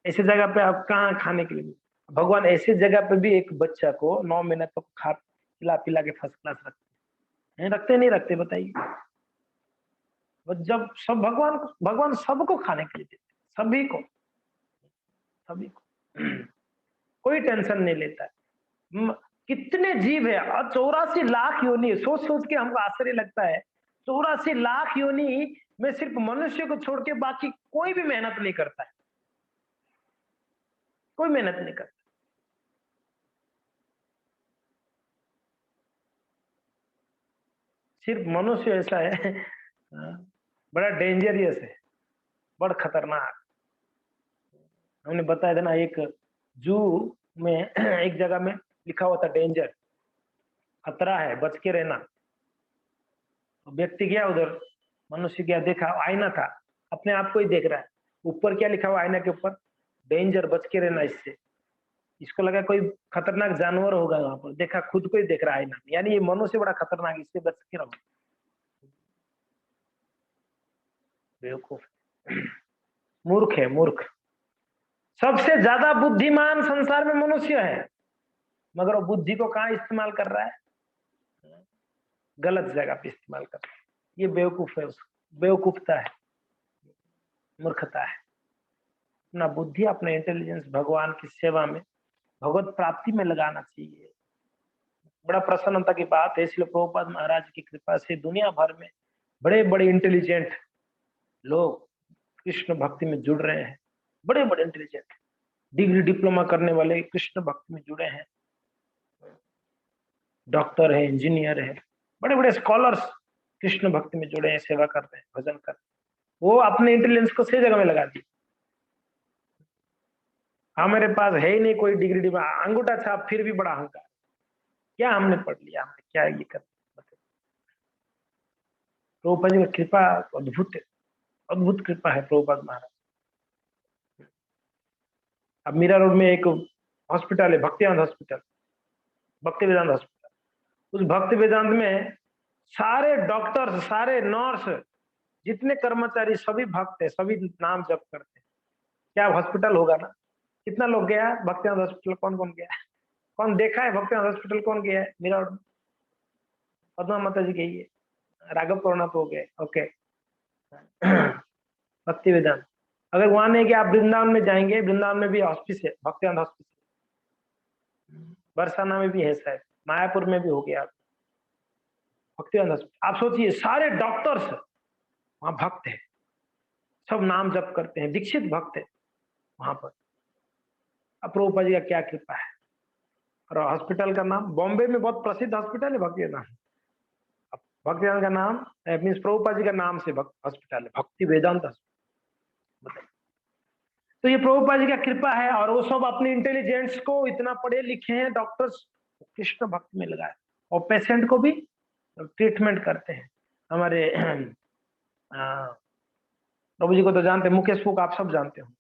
ऐसी जगह पे आप कहाँ खाने के लिए? भगवान ऐसी जगह पे भी एक बच्चा को 9 महीने तक खा पिला पिला के फर्स्ट क्लास रखते हैं, रखते नहीं रखते बताइए? जब सब भगवान सबको खाने के लिए देते, सभी को, सभी को। कोई टेंशन नहीं लेता है। कितने जीव है, और 84 लाख योनि है। सोच सोच के हमको आश्चर्य लगता है, 84 लाख योनि में सिर्फ मनुष्य को छोड़ के बाकी कोई भी मेहनत नहीं करता है, कोई मेहनत नहीं करता। सिर्फ मनुष्य ऐसा है, बड़ा डेंजरियस है, बड़ा खतरनाक। हमने बताया था ना, एक जू में एक जगह में लिखा हुआ था डेंजर, खतरा है, बच के रहना। व्यक्ति गया उधर, मनुष्य गया, देखा आईना था, अपने आप को ही देख रहा है। ऊपर क्या लिखा हुआ आईना के ऊपर? डेंजर, बच के रहना इससे। इसको लगा कोई खतरनाक जानवर होगा वहां पर, देखा खुद को ही देख रहा है आईना में, यानी ये मनुष्य बड़ा खतरनाक, इससे बच के रहो। बेवकूफ, मूर्ख है, मूर्ख। सबसे ज्यादा बुद्धिमान संसार में मनुष्य है, मगर वो बुद्धि को कहाँ इस्तेमाल कर रहा है? गलत जगह पे इस्तेमाल कर रहा है। ये बेवकूफ है, उसको बेवकूफता है, मूर्खता है। अपना बुद्धि, अपना इंटेलिजेंस भगवान की सेवा में, भगवत प्राप्ति में लगाना चाहिए। बड़ा प्रसन्नता की बात है, इसलिए प्रभुपाद महाराज की कृपा से दुनिया भर में बड़े बड़े इंटेलिजेंट लोग कृष्ण भक्ति में जुड़ रहे हैं। बड़े बड़े इंटेलिजेंट, डिग्री डिप्लोमा करने वाले कृष्ण भक्ति में जुड़े हैं, डॉक्टर है, इंजीनियर है, बड़े बड़े स्कॉलर्स कृष्ण भक्ति में जुड़े हैं, सेवा कर रहे हैं, भजन कर रहे हैं। वो अपने इंटेलिजेंस को सही जगह में लगा दी। हमारे पास है ही नहीं कोई डिग्री डिप्लोमा, अंगूठा छाप, फिर भी बड़ा अहंकार। क्या हमने पढ़ लिया, हमने क्या ये कर? प्रभुपाद जी की कृपा अद्भुत है, अद्भुत कृपा है प्रभुपाद महाराज। अब मीरा रोड में एक हॉस्पिटल है, भक्ति वेदांत हॉस्पिटल, भक्ति वेदांत हॉस्पिटल। उस भक्ति वेदांत में सारे डॉक्टर्स, सारे नर्स जितने कर्मचारी सभी भक्त है, सभी नाम जप करते हैं। क्या हॉस्पिटल होगा ना? कितना लोग गया भक्तिनाथ हॉस्पिटल? कौन कौन गया है? कौन देखा है भक्तिनाथ हॉस्पिटल? कौन गया है? मेरा और पद्मा माता जी गई है, राघव कोरोना तो हो गए। ओके। भक्ति वेदांत, अगर वहां नहीं गया, आप वृंदावन में जाएंगे, वृंदावन में भी हॉस्पिस है, भक्तिनाथ हॉस्पिस। बरसाना में भी है शायद, मायापुर में भी हो गया भक्तिनाथ हॉस्पिटल। आप सोचिए, सारे डॉक्टर्स वहां भक्त है, सब नाम जप करते हैं, दीक्षित भक्त है वहां पर। अब प्रभुपाद जी का क्या कृपा है। और हॉस्पिटल का नाम, बॉम्बे में बहुत प्रसिद्ध हॉस्पिटल है भक्तिनाथ। भक्तिनाथ का नाम मीन्स प्रभुपाद जी का नाम से हॉस्पिटल है, भक्ति वेदांत हॉस्पिटल। तो ये प्रभुपाद जी का कृपा है, और वो सब अपने इंटेलिजेंस को, इतना पढ़े लिखे हैं डॉक्टर्स, कृष्ण भक्त में लगाए, और पेशेंट को भी ट्रीटमेंट करते हैं। हमारे प्रभु जी को तो जानते हैं, मुकेश फूक आप सब जानते हो,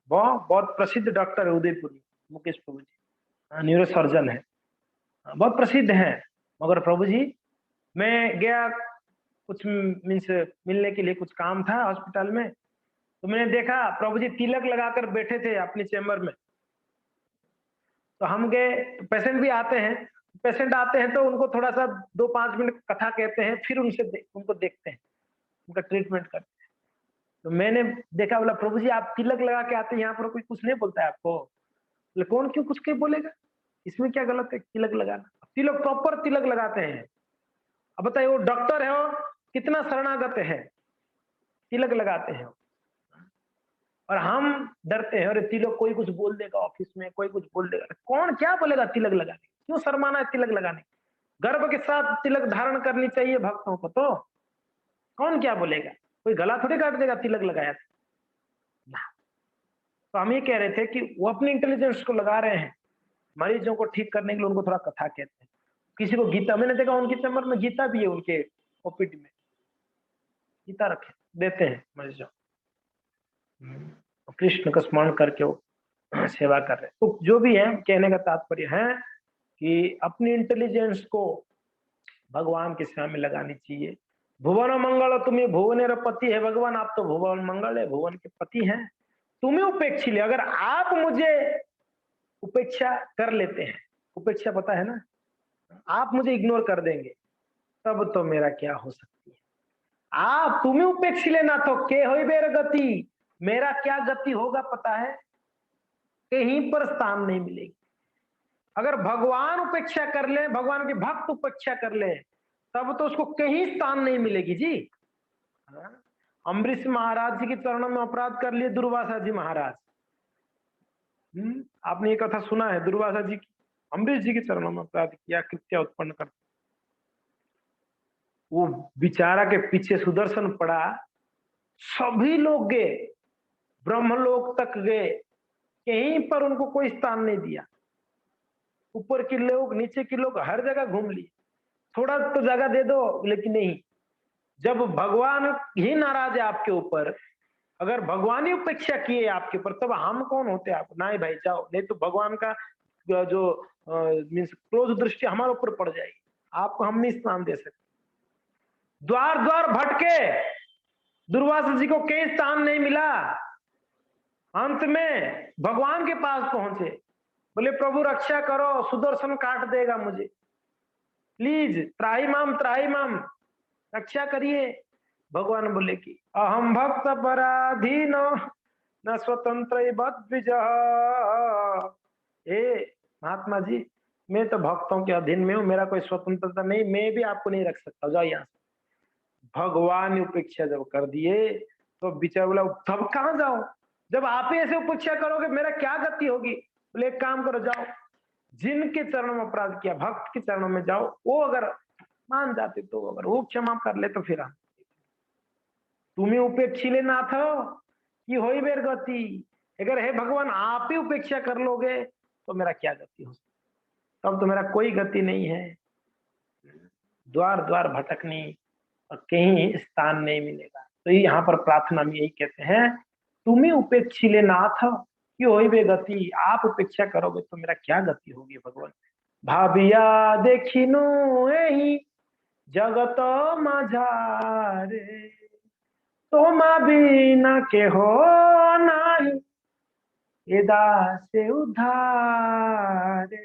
बहुत प्रसिद्ध डॉक्टर है उदयपुरी, मुकेश प्रभु जी न्यूरो सर्जन है, बहुत प्रसिद्ध है। मगर प्रभु जी, मैं गया कुछ मीन्स मिलने के लिए, कुछ काम था हॉस्पिटल में, तो मैंने देखा प्रभु जी तिलक लगाकर बैठे थे अपने चेम्बर में। तो हम गए, तो पेशेंट भी आते हैं, पेशेंट आते हैं तो उनको थोड़ा सा 2-5 मिनट कथा कहते हैं, फिर उनको देखते हैं, उनका ट्रीटमेंट करते हैं। तो मैंने देखा, बोला प्रभु जी आप तिलक लगा के आते हैं यहाँ पर, कोई कुछ नहीं बोलता है आपको? बोले कौन क्यों कुछ क्यों बोलेगा, इसमें क्या गलत है तिलक लगाना? तिलक प्रॉपर तिलक लगाते हैं। अब बताइए, वो डॉक्टर है, वो कितना शरणागत है, तिलक लगाते हैं। और हम डरते हैं, अरे तिलक कोई कुछ बोल देगा ऑफिस में, कोई कुछ बोल देगा। कौन क्या बोलेगा तिलक लगाने? क्यों शर्माना है तिलक लगाने? गर्व के साथ तिलक धारण करनी चाहिए भक्तों को। तो कौन क्या बोलेगा? कोई गला थोड़ी काट देगा तिलक लगाया ना। तो हम ये कह रहे थे कि वो अपने इंटेलिजेंस को लगा रहे हैं, मरीजों को ठीक करने के लिए उनको थोड़ा कथा कहते हैं। किसी को गीता, मैंने देखा उनके चैम्बर में गीता भी है, उनके ओपीडी में गीता रखे देते हैं मरीजों। कृष्ण का स्मरण करके वो सेवा कर रहे। तो जो भी है, कहने का तात्पर्य है कि अपनी इंटेलिजेंस को भगवान की सेवा में लगानी चाहिए। भुवन मंगल तुम्हें भुवनेर पति है भगवान, आप तो भुवन मंगल है, भुवन के पति हैं। तुम्हें उपेक्षी ले, अगर आप मुझे उपेक्षा कर लेते हैं, उपेक्षा पता है ना, आप मुझे इग्नोर कर देंगे, तब तो मेरा क्या हो सकती है। आप तुम्हें उपेक्षी लेना तो के हो बेर गति, मेरा क्या गति होगा पता है? कहीं पर स्थान नहीं मिलेगी। अगर भगवान उपेक्षा कर ले, भगवान के भक्त उपेक्षा कर ले, तब तो उसको कहीं स्थान नहीं मिलेगी जी। अम्बरीश महाराज जी के चरणों में अपराध कर लिए दुर्वासा जी महाराज। आपने ये कथा सुना है? दुर्वासा जी अम्बरीश जी के चरणों में अपराध किया, कृत्य उत्पन्न कर, वो बिचारा के पीछे सुदर्शन पड़ा, सभी लोग गए, ब्रह्मलोक तक गए, कहीं पर उनको कोई स्थान नहीं दिया। ऊपर के लोग, नीचे के लोग, हर जगह घूम लिए, थोड़ा तो जगह दे दो, लेकिन नहीं। जब भगवान ही नाराज है आपके ऊपर, अगर भगवान ही उपेक्षा किए आपके ऊपर, तब हम कौन होते? आप नहीं भाई जाओ, नहीं तो भगवान का जो मीन्स क्रोध दृष्टि हमारे ऊपर पड़ जाएगी, आपको हम नहीं स्थान दे सकते। द्वार द्वार भटके, दुर्वासा जी को कहीं स्थान नहीं मिला, अंत में भगवान के पास पहुंचे, बोले प्रभु रक्षा करो, सुदर्शन काट देगा मुझे, प्लीज त्राही माम, रक्षा करिए। भगवान बोले कि अहम भक्त पराधीन न स्वतंत्र ए महात्मा जी, मैं तो भक्तों के अधीन में हूं, मेरा कोई स्वतंत्रता नहीं, मैं भी आपको नहीं रख सकता, जाओ यहाँ से। भगवान ने उपेक्षा जब कर दिए, तो बेचारा बोला तब कहाँ जाओ, जब आप ही ऐसे उपेक्षा करोगे मेरा क्या गति होगी? बोले एक काम करो, जाओ जिनके चरणों में अपराध किया, भक्त के चरणों में जाओ, वो अगर मान जाते तो, अगर वो क्षमा कर ले तो फिर हम। तुम्हें उपेक्षिले नाथ कि होई बेर गति, अगर हे भगवान आप ही उपेक्षा कर लोगे तो मेरा क्या गति हो सकती? तब तो मेरा कोई गति नहीं है, द्वार द्वार भटकनी और कहीं स्थान नहीं मिलेगा। तो यहाँ पर प्रार्थना में यही कहते हैं, तुम्हें उपेक्षिले नाथ कि होई बे गति, आप उपेक्षा करोगे तो मेरा क्या गति होगी भगवान? भाबिया देखिनु एही जगत माझारे, तोमा बिना के हो नाही ये दास उद्धारे,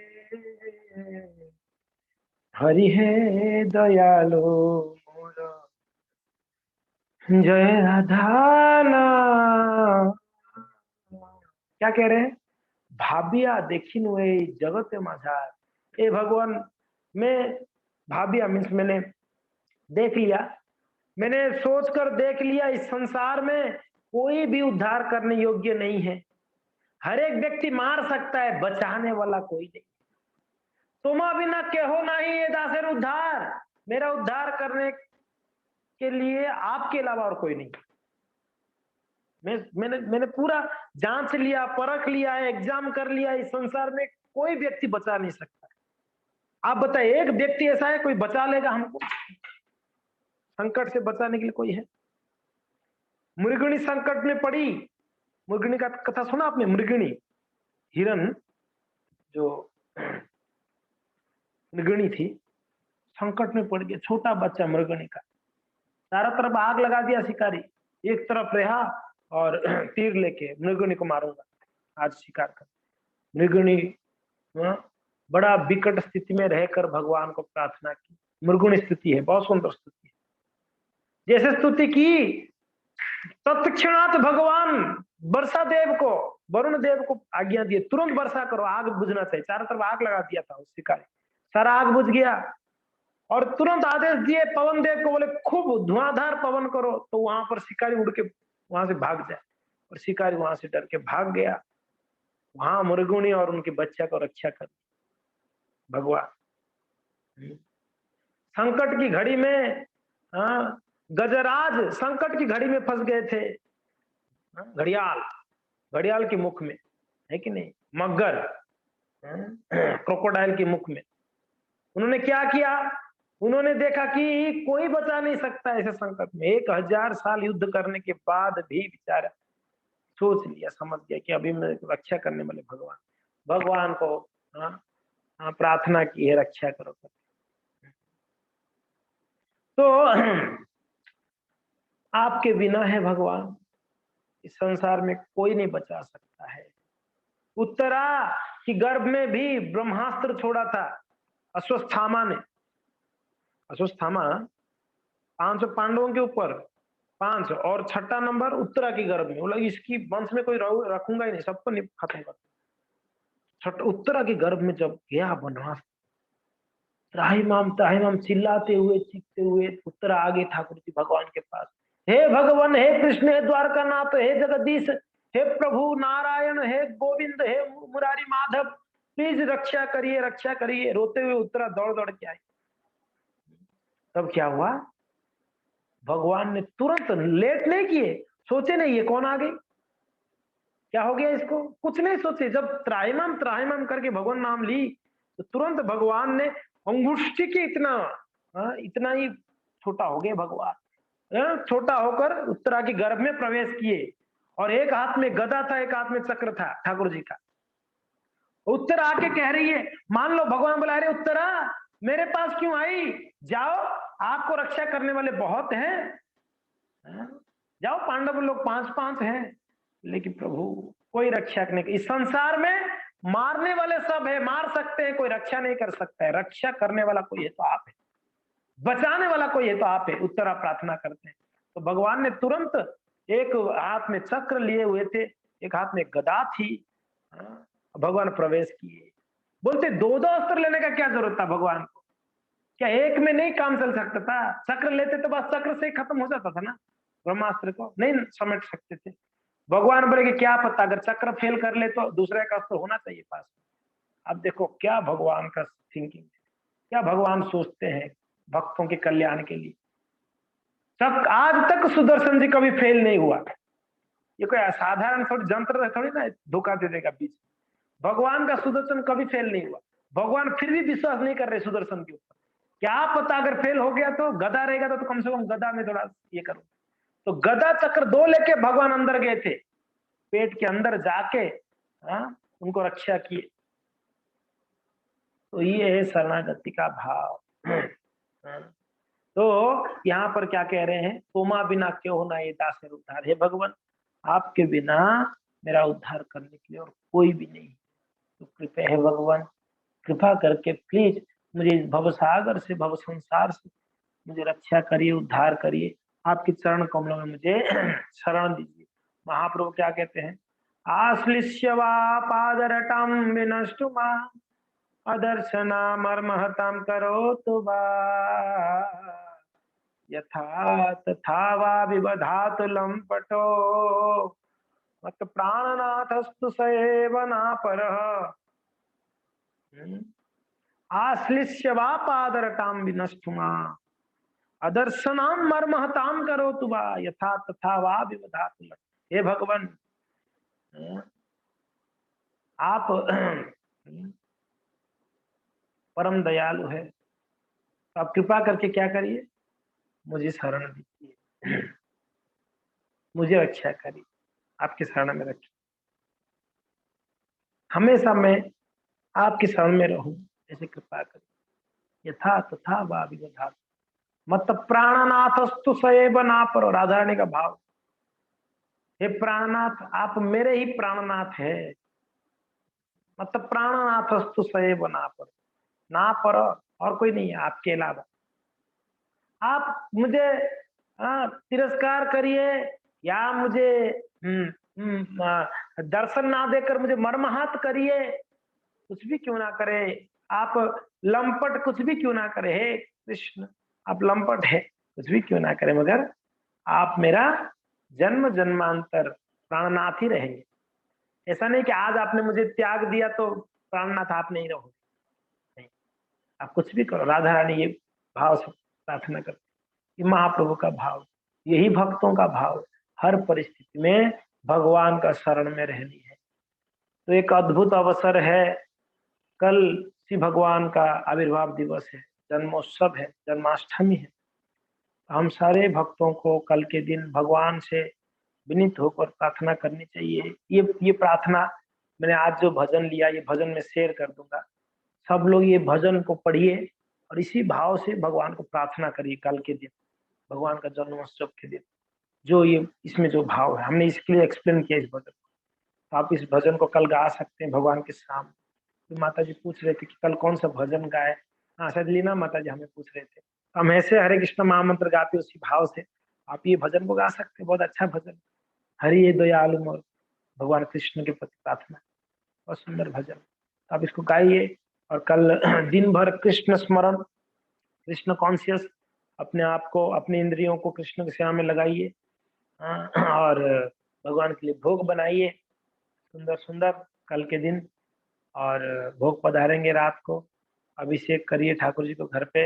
हरि है दयालो मोर जय राधा नाम। क्या कह रहे हैं? भाबिया देखिन वे जगत माझार। ए भगवान, मैं भाबिया मीन्स मैंने देख लिया, मैंने सोचकर देख लिया, इस संसार में कोई भी उद्धार करने योग्य नहीं है। हर एक व्यक्ति मार सकता है, बचाने वाला कोई नहीं। तुमा बिना केहो नहीं ये दासर उद्धार, मेरा उद्धार करने के लिए आपके अलावा और कोई नहीं। मैंने पूरा जांच लिया, परख लिया, एग्जाम कर लिया, इस संसार में कोई व्यक्ति बचा नहीं सकता। आप बताइए, एक व्यक्ति ऐसा है कोई बचा लेगा हमको? संकट से बचाने के लिए कोई है? मृगिणी संकट में पड़ी, मृगिणी का कथा सुना आपने? मृगिणी, हिरण जो मृगिणी थी, संकट में पड़ गया, छोटा बच्चा मृगिणी का, चारों तरफ आग लगा दिया शिकारी, एक तरफ रहा और तीर लेके मृगिणी को मारूंगा, आज शिकार कर। मृगिणी बड़ा विकट स्थिति में रहकर भगवान को प्रार्थना की। मृगिणी स्तुति है, बहुत सुंदर स्तुति है। जैसे स्तुति की तत्क्षणात भगवान वर्षा देव को, वरुण देव को आज्ञा दिए, तुरंत वर्षा करो, आग बुझना चाहिए। चारों तरफ आग लगा दिया था उस शिकारी, सारा आग बुझ गया। और तुरंत आदेश दिए पवन देव को, बोले खूब धुआंधार पवन करो, तो वहां पर शिकारी उड़ के वहां से भाग जाए। और शिकारी वहां से डर के भाग गया। वहां मृगिणी और उनके बच्चा को रक्षा कर भगवान। संकट की घड़ी में गजराज संकट की घड़ी में फंस गए थे। घड़ियाल, घड़ियाल के मुख में है कि नहीं, मगर क्रोकोडाइल के मुख में। उन्होंने क्या किया? उन्होंने देखा कि कोई बचा नहीं सकता ऐसे संकट में। 1000 साल युद्ध करने के बाद भी बेचारा सोच लिया, समझ गया कि अभी मैं रक्षा करने वाले भगवान, भगवान को प्रार्थना की है, रक्षा करो। तो आपके बिना है भगवान, इस संसार में कोई नहीं बचा सकता है। उत्तरा की गर्भ में भी ब्रह्मास्त्र छोड़ा था अश्वत्थामा ने। अश्वत्थामा 5 पांडवों के ऊपर 5 और 6ठा नंबर उत्तरा की गर्भ में, बोला इसकी वंश में कोई रखूंगा ही नहीं, सबको खत्म कर। उत्तरा की गर्भ में जब गया वनवास, त्राही माम चिल्लाते हुए चीखते हुए उत्तरा आगे ठाकुर जी भगवान के पास, हे भगवान, हे कृष्ण, हे द्वारका नाथ, हे जगदीश, हे प्रभु नारायण, हे गोविंद, हे मुरारी माधव, प्लीज रक्षा करिए, रक्षा करिए। रोते हुए उत्तरा दौड़ दौड़ के आई। तब क्या हुआ? भगवान ने तुरंत, लेट नहीं किए, सोचे नहीं ये कौन आ गई, क्या हो गया इसको, कुछ नहीं सोचे। जब त्राहिमाम करके भगवान नाम ली, तो तुरंत भगवान ने अंगुष्ठी के इतना ही छोटा हो गया भगवान, छोटा होकर उत्तरा की गर्भ में प्रवेश किए। और एक हाथ में गदा था, एक हाथ में चक्र था ठाकुर जी का। उत्तरा आके कह रही है, मान लो भगवान बुला रहे, उत्तरा मेरे पास क्यों आई, जाओ, आपको रक्षा करने वाले बहुत हैं, जाओ, पांडव लोग 5-5 हैं, लेकिन प्रभु कोई रक्षा नहीं। इस संसार में मारने वाले सब है, मार सकते हैं, कोई रक्षा नहीं कर सकता है। रक्षा करने वाला कोई है तो आप है, बचाने वाला कोई है तो आप है। उत्तरा प्रार्थना करते हैं तो भगवान ने तुरंत, एक हाथ में चक्र लिए हुए थे, एक हाथ में गदा थी, भगवान प्रवेश किए। बोलते 2-2 अस्त्र लेने का क्या जरूरत था भगवान को? क्या एक में नहीं काम चल सकता था? चक्र लेते तो बस चक्र से ही खत्म हो जाता था ना, ब्रह्मास्त्र को नहीं समेट सकते थे। भगवान बोले कि क्या पता, अगर चक्र फेल कर ले तो दूसरे का अस्त्र होना चाहिए पास। अब देखो क्या भगवान का थिंकिंग, क्या भगवान सोचते हैं भक्तों के कल्याण के लिए। तब आज तक सुदर्शन जी कभी फेल नहीं हुआ। ये कोई असाधारण थोड़ी जंत्र थोड़ी ना धोखा दे देगा बीच। भगवान का सुदर्शन कभी फेल नहीं हुआ। भगवान फिर भी विश्वास नहीं कर रहे सुदर्शन के ऊपर। क्या पता अगर फेल हो गया तो गदा रहेगा तो कम से कम गदा में थोड़ा ये करो। तो गदा चक्र 2 लेके भगवान अंदर गए थे, पेट के अंदर जाके उनको रक्षा किए। तो ये है शरणागति का भाव। तो यहाँ पर क्या कह रहे हैं, तुमा बिना क्यों होना ये दासर उद्धार। हे भगवान, आपके बिना मेरा उद्धार करने के लिए और कोई भी नहीं। तो कृपया है भगवान, कृपा करके प्लीज मुझे इस भवसागर से, भव संसार से मुझे रक्षा करिए, उद्धार करिए। आपके चरण कमलों में मुझे शरण दीजिए। महाप्रभु क्या कहते हैं, आश्लिष्य वा पादरटम विनष्टु मां अदर्शना मर्महताम करोतु वा यथा तथा वा विबधातु लंपटो मत प्राणनाथस्तु सेवनापरः। आश्लिष्य वा पादरटाम विनष्टु मां अदर्शनाम मर्महताम करोतु वा यथा तथा वा विबधातु लंपटो। हे भगवान, आप परम दयालु है, तो आप कृपा करके क्या करिए, मुझे शरण दीजिए, मुझे रक्षा करिए, आपकी शरण में रखिए। हमेशा मैं आपकी शरण में रहूं, ऐसे कृपा करिए। यथा तथा वा विबधातु मत प्राणनाथस्तु सएव नापरो। राधा रानी का भाव, हे प्राणनाथ, आप मेरे ही प्राणनाथ है। मत प्राणनाथस्तु सएव नापरो, ना पर और कोई नहीं है आपके अलावा। आप मुझे तिरस्कार करिए या मुझे दर्शन ना देकर मुझे मर्माहत करिए, कुछ भी क्यों ना करे, आप लंपट कुछ भी क्यों ना करे, हे कृष्ण आप लंपट है, कुछ भी क्यों ना करे, मगर आप मेरा जन्म जन्मांतर प्राणनाथ ही रहेंगे। ऐसा नहीं कि आज आपने मुझे त्याग दिया तो प्राणनाथ आप नहीं रहोगे, नहीं, आप कुछ भी करो। राधा रानी ये भाव से प्रार्थना करती, ये महाप्रभु का भाव, यही भक्तों का भाव, हर परिस्थिति में भगवान का शरण में रहनी है। तो एक अद्भुत अवसर है, कल श्री भगवान का आविर्भाव दिवस है, जन्मोत्सव है, जन्माष्टमी है। हम सारे भक्तों को कल के दिन भगवान से विनीत होकर प्रार्थना करनी चाहिए। ये प्रार्थना मैंने आज जो भजन लिया, ये भजन में शेयर कर दूंगा। सब लोग ये भजन को पढ़िए और इसी भाव से भगवान को प्रार्थना करिए कल के दिन, भगवान का जन्मोत्सव के दिन। जो ये इसमें जो भाव है, हमने इसके लिए एक्सप्लेन किया इस भजन को। तो आप इस भजन को कल गा सकते हैं भगवान के सामने। तो माता जी पूछ रहे थे कि कल कौन सा भजन गाए। हाँ शायद लीना माता जी हमें पूछ रहे थे। तो हम ऐसे हरे कृष्ण महामंत्र गाते उसी भाव से आप ये भजन को गा सकते हैं। बहुत अच्छा भजन, हरि ये दयालु मोर, भगवान कृष्ण के प्रति प्रार्थना, बहुत सुंदर भजन। तो आप इसको गाइए और कल दिन भर कृष्ण स्मरण, कृष्ण कॉन्शियस, अपने आप को, अपनी इंद्रियों को कृष्ण की सेवा में लगाइए। और भगवान के लिए भोग बनाइए सुंदर सुंदर कल के दिन, और भोग पधारेंगे रात को, अभिषेक करिए ठाकुर जी को घर पे,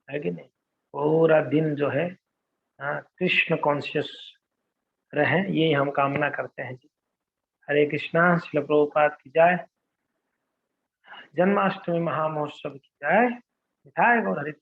है कि नहीं। पूरा दिन जो है कृष्ण कॉन्शियस रहे, यही हम कामना करते हैं जी। हरे कृष्णा। श्रील प्रभुपाद की जय। जन्माष्टमी महामहोत्सव की जय। मिठाई गौर हरि।